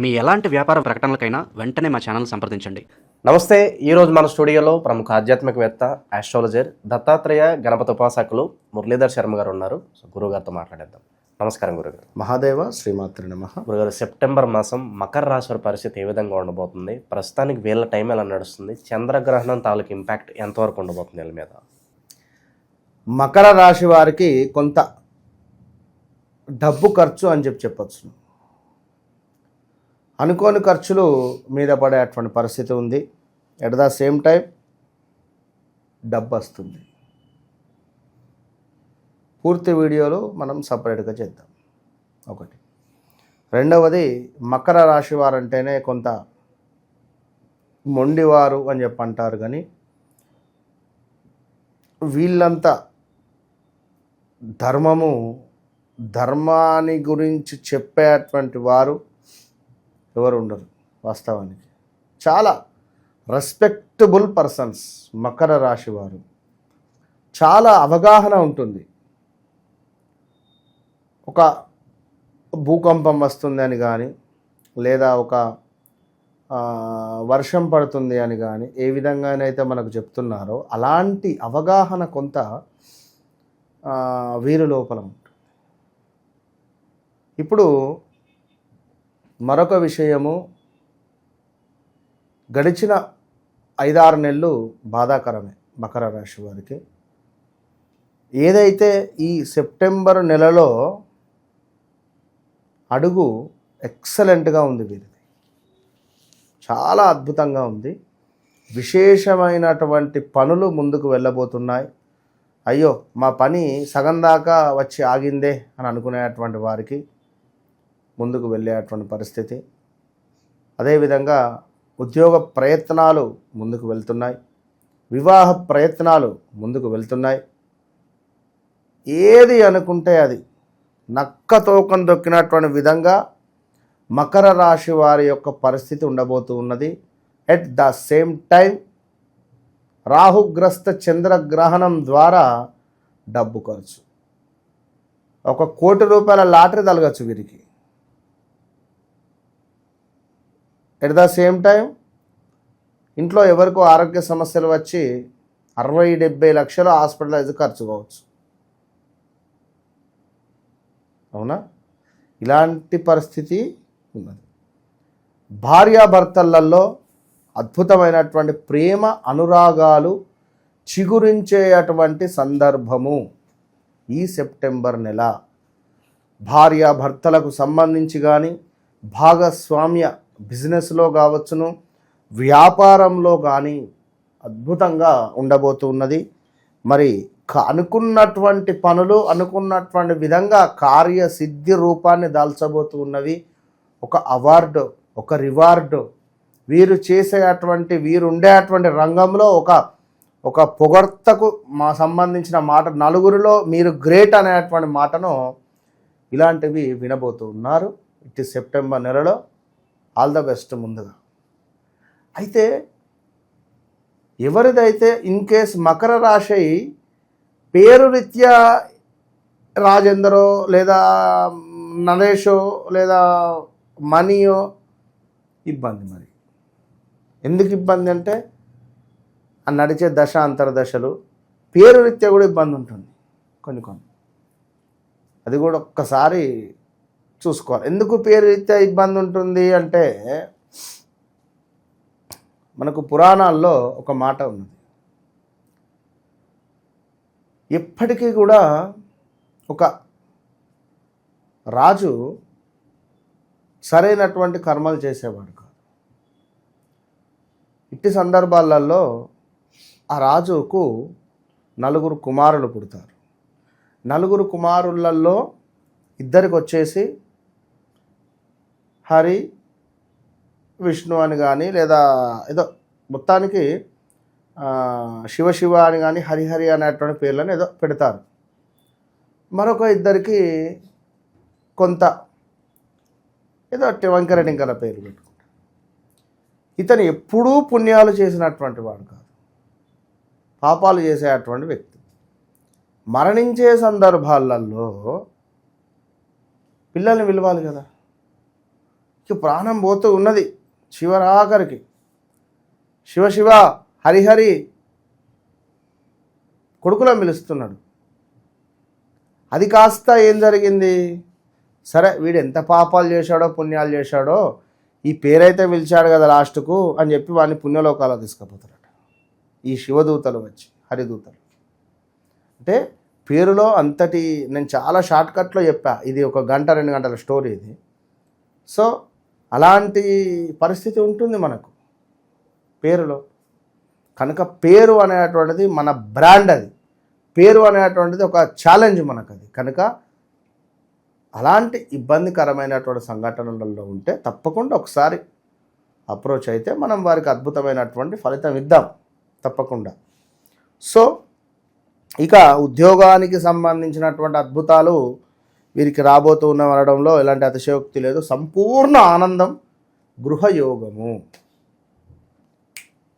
మీ ఎలాంటి వ్యాపార ప్రకటనలకైనా వెంటనే మా ఛానల్ సంప్రదించండి. నమస్తే. ఈరోజు మన స్టూడియోలో ప్రముఖ ఆధ్యాత్మికవేత్త, ఆస్ట్రాలజర్, దత్తాత్రేయ గణపతి ఉపాసకులు మురళీధర్ శర్మ గారు ఉన్నారు. సో గురుగారితో మాట్లాడేద్దాం. నమస్కారం గురుగారు. మహాదేవ శ్రీమాత్రి నమః. గురుగారు, సెప్టెంబర్ మాసం మకర రాశి వారి పరిస్థితి ఏ విధంగా ఉండబోతుంది? ప్రస్తుతానికి వీళ్ళ టైం ఎలా నడుస్తుంది? చంద్రగ్రహణం తాలూకు ఇంపాక్ట్ ఎంతవరకు ఉండబోతుంది వీళ్ళ మీద? మకర రాశి వారికి కొంత డబ్బు ఖర్చు అని చెప్పొచ్చు. అనుకోని ఖర్చులు మీద పడేటువంటి పరిస్థితి ఉంది. ఎట్ ద సేమ్ టైం డబ్బు వస్తుంది. పూర్తి వీడియోలో మనం సపరేట్గా చేద్దాం. ఒకటి. రెండవది, మకర రాశి వారు అంటేనే కొంత మొండివారు అని అంటారు. కానీ వీళ్ళంతా ధర్మాన్ని గురించి చెప్పేటువంటి వారు ఎవరు ఉండరు. వాస్తవానికి చాలా రెస్పెక్టబుల్ పర్సన్స్ మకర రాశి వారు. చాలా అవగాహన ఉంటుంది. ఒక భూకంపం వస్తుంది అని కానీ, లేదా ఒక వర్షం పడుతుంది అని కానీ ఏ విధంగానైతే మనకు చెప్తున్నారో అలాంటి అవగాహన కొంత వీరి లోపల ఉంటుంది. ఇప్పుడు మరొక విషయము, గడిచిన 5-6 నెలలు బాధాకరమే మకర రాశి వారికి. ఏదైతే ఈ సెప్టెంబర్ నెలలో అడుగు ఎక్సలెంట్గా ఉంది వీరిది, చాలా అద్భుతంగా ఉంది. విశేషమైనటువంటి పనులు ముందుకు వెళ్ళబోతున్నాయి. అయ్యో మా పని సగం దాకా వచ్చి ఆగిందే అని అనుకునేటువంటి వారికి ముందుకు వెళ్ళేటువంటి పరిస్థితి. అదేవిధంగా ఉద్యోగ ప్రయత్నాలు ముందుకు వెళ్తున్నాయి. వివాహ ప్రయత్నాలు ముందుకు వెళ్తున్నాయి. ఏది అనుకుంటే అది నక్క తోకం దొక్కినటువంటి విధంగా మకర రాశి వారి యొక్క పరిస్థితి ఉండబోతూ ఉన్నది. ఎట్ ద సేమ్ టైం రాహుగ్రస్త చంద్రగ్రహణం ద్వారా డబ్బు ఖర్చు. 1 కోటి రూపాయల లాటరీ తలగచ్చు వీరికి. ఎట్ ద సేమ్ టైం ఇంట్లో ఎవరికో ఆరోగ్య సమస్యలు వచ్చి 60-70 లక్షలు హాస్పిటలైజ్ ఖర్చు కావచ్చు. అవునా? ఇలాంటి పరిస్థితి ఉన్నది. భార్యాభర్తలలో అద్భుతమైనటువంటి ప్రేమ అనురాగాలు చిగురించేటువంటి సందర్భము ఈ సెప్టెంబర్ నెల. భార్యాభర్తలకు సంబంధించి కానీ, భాగస్వామ్య బిజినెస్లో కావచ్చును, వ్యాపారంలో కానీ అద్భుతంగా ఉండబోతున్నది. మరి అనుకున్నటువంటి పనులు అనుకున్నటువంటి విధంగా కార్యసిద్ధి రూపాన్ని దాల్చబోతూ ఉన్నవి. ఒక అవార్డు, ఒక రివార్డు, వీరు చేసేటువంటి వీరు ఉండేటువంటి రంగంలో ఒక పొగడ్తకు సంబంధించిన మాట, నలుగురిలో మీరు గ్రేట్ అనేటువంటి మాటను ఇలాంటివి వినబోతూ ఉన్నారు ఇటు సెప్టెంబర్ నెలలో. ఆల్ ద బెస్ట్ ముందుగా. అయితే ఎవరిదైతే ఇన్ కేస్ మకర రాశి పేరు రీత్యా రాజేందరో లేదా నరేషో లేదా మనీయో ఇబ్బంది. మరి ఎందుకు ఇబ్బంది అంటే ఆ నడిచే దశ అంతర్దశలు పేరు రీత్యా కూడా ఇబ్బంది ఉంటుంది కొన్ని. అది కూడా ఒక్కసారి చూసుకోవాలి. ఎందుకు పేరు రీత్యా ఇబ్బంది ఉంటుంది అంటే, మనకు పురాణాల్లో ఒక మాట ఉన్నది. ఎప్పటికీ కూడా ఒక రాజు సరైనటువంటి కర్మలు చేసేవాడు కాదు. ఇట్టి సందర్భాలలో ఆ రాజుకు 4 కుమారులు పుడతారు. 4 కుమారులలో 2 వచ్చేసి హరి, విష్ణు అని కానీ, లేదా ఏదో మొత్తానికి శివ అని కానీ, హరిహరి అనేటువంటి పేర్లను ఏదో పెడతారు. మరొక 2కి కొంత ఏదో వంకర టింకర పేర్లు పెట్టుకుంటారు. ఇతను ఎప్పుడూ పుణ్యాలు చేసినటువంటి వాడు కాదు, పాపాలు చేసేటువంటి వ్యక్తి. మరణించే సందర్భాలలో పిల్లల్ని పిలవాలి కదా. ఇక ప్రాణం పోతూ ఉన్నది చివరాఖరికి. శివ శివ హరిహరి కొడుకులో పిలుస్తున్నాడు. అది కాస్త ఏం జరిగింది, సరే వీడు ఎంత పాపాలు చేశాడో పుణ్యాలు చేశాడో ఈ పేరైతే పిలిచాడు కదా లాస్ట్కు అని చెప్పి వాడిని పుణ్యలోకాలకు తీసుకుపోతారట ఈ శివదూతలు వచ్చి, హరిదూతలు. అంటే పేరులో అంతటి, నేను చాలా షార్ట్కట్లో చెప్పా, ఇది 1 గంట 2 గంటల స్టోరీ ఇది. సో అలాంటి పరిస్థితి ఉంటుంది మనకు పేరులో. కనుక పేరు అనేటువంటిది మన బ్రాండ్, అది పేరు అనేటువంటిది ఒక ఛాలెంజ్ మనకు. అది కనుక అలాంటి ఇబ్బందికరమైనటువంటి సంఘటనలలో ఉంటే తప్పకుండా ఒకసారి అప్రోచ్ అయితే మనం వారికి అద్భుతమైనటువంటి ఫలితం ఇద్దాం తప్పకుండా. సో ఇక ఉద్యోగానికి సంబంధించినటువంటి అద్భుతాలు వీరికి రాబోతూ ఉన్న అనడంలో ఎలాంటి అతిశయోక్తి లేదు. సంపూర్ణ ఆనందం, గృహయోగము.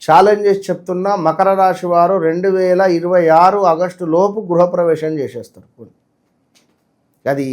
ఛాలెంజ్ చేసి చెప్తున్నా, మకర రాశి వారు 2026 ఆగస్టు లోపు గృహప్రవేశం చేసేస్తారు. అది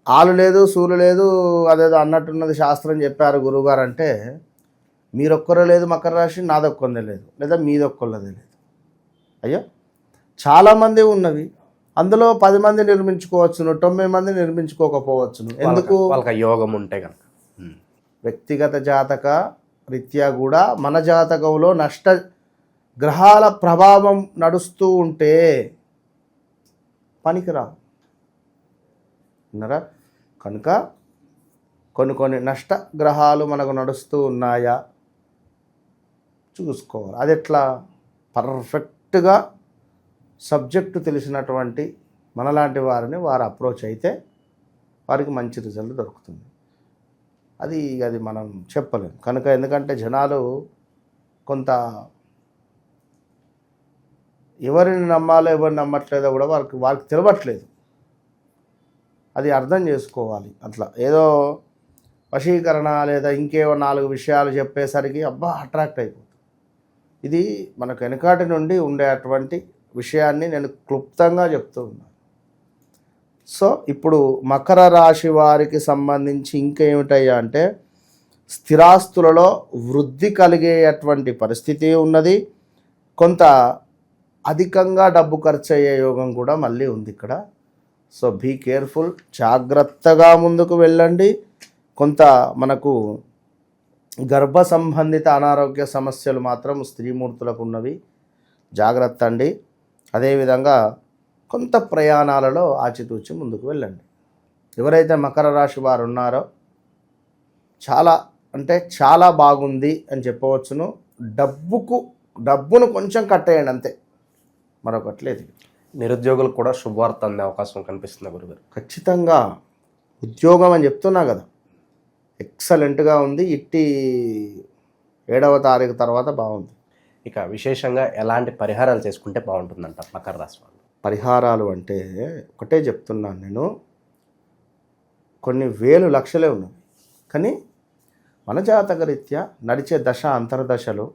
ఆలు లేదు సూలు లేదు అదేదో అన్నట్టున్నది శాస్త్రం చెప్పారు గురువుగారు. అంటే మీరొక్కరే లేదు మకర రాశి, నాదొక్కొందే లేదు, లేదా మీదొక్కళ్ళదే లేదు. అయ్యో చాలామంది ఉన్నవి, అందులో 10 మంది నిర్మించుకోవచ్చును, 9 మంది నిర్మించుకోకపోవచ్చును. ఎందుకు? వాళ్ళకి యోగం ఉంటే కనుక. వ్యక్తిగత జాతక రీత్యా కూడా మన జాతకంలో నష్ట గ్రహాల ప్రభావం నడుస్తూ ఉంటే పనికిరావు విన్నారా. కనుక కొన్ని నష్ట గ్రహాలు మనకు నడుస్తూ ఉన్నాయా చూసుకోవాలి. అది ఎట్లా? పర్ఫెక్ట్గా సబ్జెక్టు తెలిసినటువంటి మనలాంటి వారిని వారు అప్రోచ్ అయితే వారికి మంచి రిజల్ట్ దొరుకుతుంది. అది మనం చెప్పలేం. కనుక ఎందుకంటే జనాలు కొంత ఎవరిని నమ్మాలో ఎవరిని నమ్మట్లేదో కూడా వారికి తెలియట్లేదు. అది అర్థం చేసుకోవాలి. అట్లా ఏదో వశీకరణ లేదా ఇంకేవో 4 విషయాలు చెప్పేసరికి అబ్బా అట్రాక్ట్ అయిపోతుంది. ఇది మనకు వెనకాటి నుండి ఉండేటువంటి విషయాన్ని నేను క్లుప్తంగా చెప్తూ ఉన్నాను. సో ఇప్పుడు మకర రాశి వారికి సంబంధించి ఇంకేమిటయ్యా అంటే స్థిరాస్తులలో వృద్ధి కలిగేటువంటి పరిస్థితి ఉన్నది. కొంత అధికంగా డబ్బు ఖర్చు అయ్యే యోగం కూడా మళ్ళీ ఉంది ఇక్కడ. సో బీ కేర్ఫుల్, జాగ్రత్తగా ముందుకు వెళ్ళండి. కొంత మనకు గర్భ సంబంధిత అనారోగ్య సమస్యలు మాత్రం స్త్రీమూర్తులకు ఉన్నవి, జాగ్రత్త అండి. అదేవిధంగా కొంత ప్రయాణాలలో ఆచితూచి ముందుకు వెళ్ళండి. ఎవరైతే మకర రాశి వారు ఉన్నారో చాలా బాగుంది అని చెప్పవచ్చును. డబ్బును కొంచెం కట్టేయండి అంతే, మరొకట్లేదు. నిరుద్యోగులకు కూడా శుభవార్త అందే అవకాశం కనిపిస్తుంది గురుగారు. ఖచ్చితంగా ఉద్యోగం అని చెప్తున్నా కదా, ఎక్సలెంట్గా ఉంది. 7వ తారీఖు తర్వాత బాగుంది. ఇక విశేషంగా ఎలాంటి పరిహారాలు చేసుకుంటే బాగుంటుందంట మకర రాశి వాళ్ళు? పరిహారాలు అంటే ఒకటే చెప్తున్నాను నేను, కొన్ని వేలు లక్షలే ఉన్నవి. కానీ మన జాతక రీత్యా నడిచే దశ అంతర్దశలో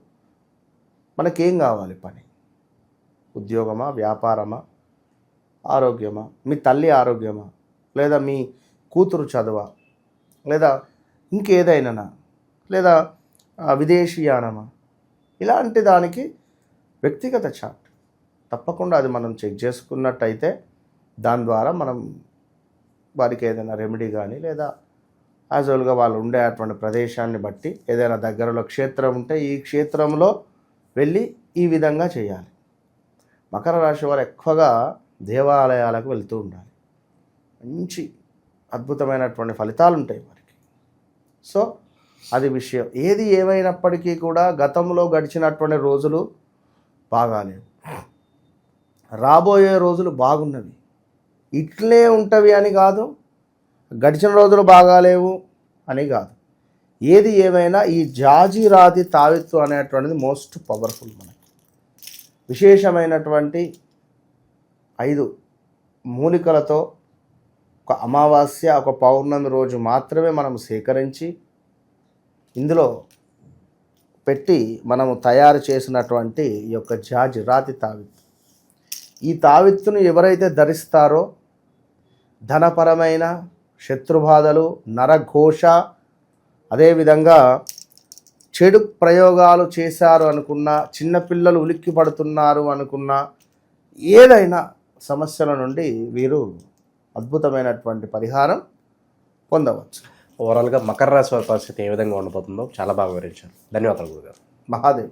మనకేం కావాలి? పని, ఉద్యోగమా, వ్యాపారమా, ఆరోగ్యమా, మీ తల్లి ఆరోగ్యమా, లేదా మీ కూతురు చదువా, లేదా ఇంకేదైనా, లేదా విదేశీయానమా, ఇలాంటి దానికి వ్యక్తిగత చార్ట్ తప్పకుండా అది మనం చెక్ చేసుకున్నట్టయితే దాని ద్వారా మనం వారికి ఏదైనా రెమెడీ కానీ లేదా యాజువల్గా వాళ్ళు ఉండేటువంటి ప్రదేశాన్ని బట్టి ఏదైనా దగ్గరలో క్షేత్రం ఉంటే ఈ క్షేత్రంలో వెళ్ళి ఈ విధంగా చేయాలి. మకర రాశి వారు ఎక్కువగా దేవాలయాలకు వెళ్తూ ఉండాలి. మంచి అద్భుతమైనటువంటి ఫలితాలు ఉంటాయి వారికి. సో అది విషయం. ఏది ఏమైనప్పటికీ కూడా గతంలో గడిచినటువంటి రోజులు బాగాలేవు, రాబోయే రోజులు బాగున్నవి. ఇట్లే ఉంటవి అని కాదు, గడిచిన రోజులు బాగాలేవు అని కాదు. ఏది ఏమైనా ఈ జాజిరాతి తావిత్తు అనేటువంటిది మోస్ట్ పవర్ఫుల్. మనకి విశేషమైనటువంటి 5 మూలికలతో ఒక అమావాస్య, ఒక పౌర్ణమి రోజు మాత్రమే మనం సేకరించి ఇందులో పెట్టి మనము తయారు చేసినటువంటి ఈ యొక్క జాజిరాతి తావిత్తు. ఈ తావిత్తును ఎవరైతే ధరిస్తారో ధనపరమైన, శత్రుబాధలు, నరఘోష, అదేవిధంగా చెడు ప్రయోగాలు చేశారు అనుకున్న, చిన్నపిల్లలు ఉలిక్కి పడుతున్నారు అనుకున్న ఏదైనా సమస్యల నుండి వీరు అద్భుతమైనటువంటి పరిహారం పొందవచ్చు. ఓవరాల్గా మకర రాశి వారి పరిస్థితి ఏ విధంగా ఉండబోతుందో చాలా బాగా వివరించారు. ధన్యవాదాలు గురుగారు. మహాదేవ్.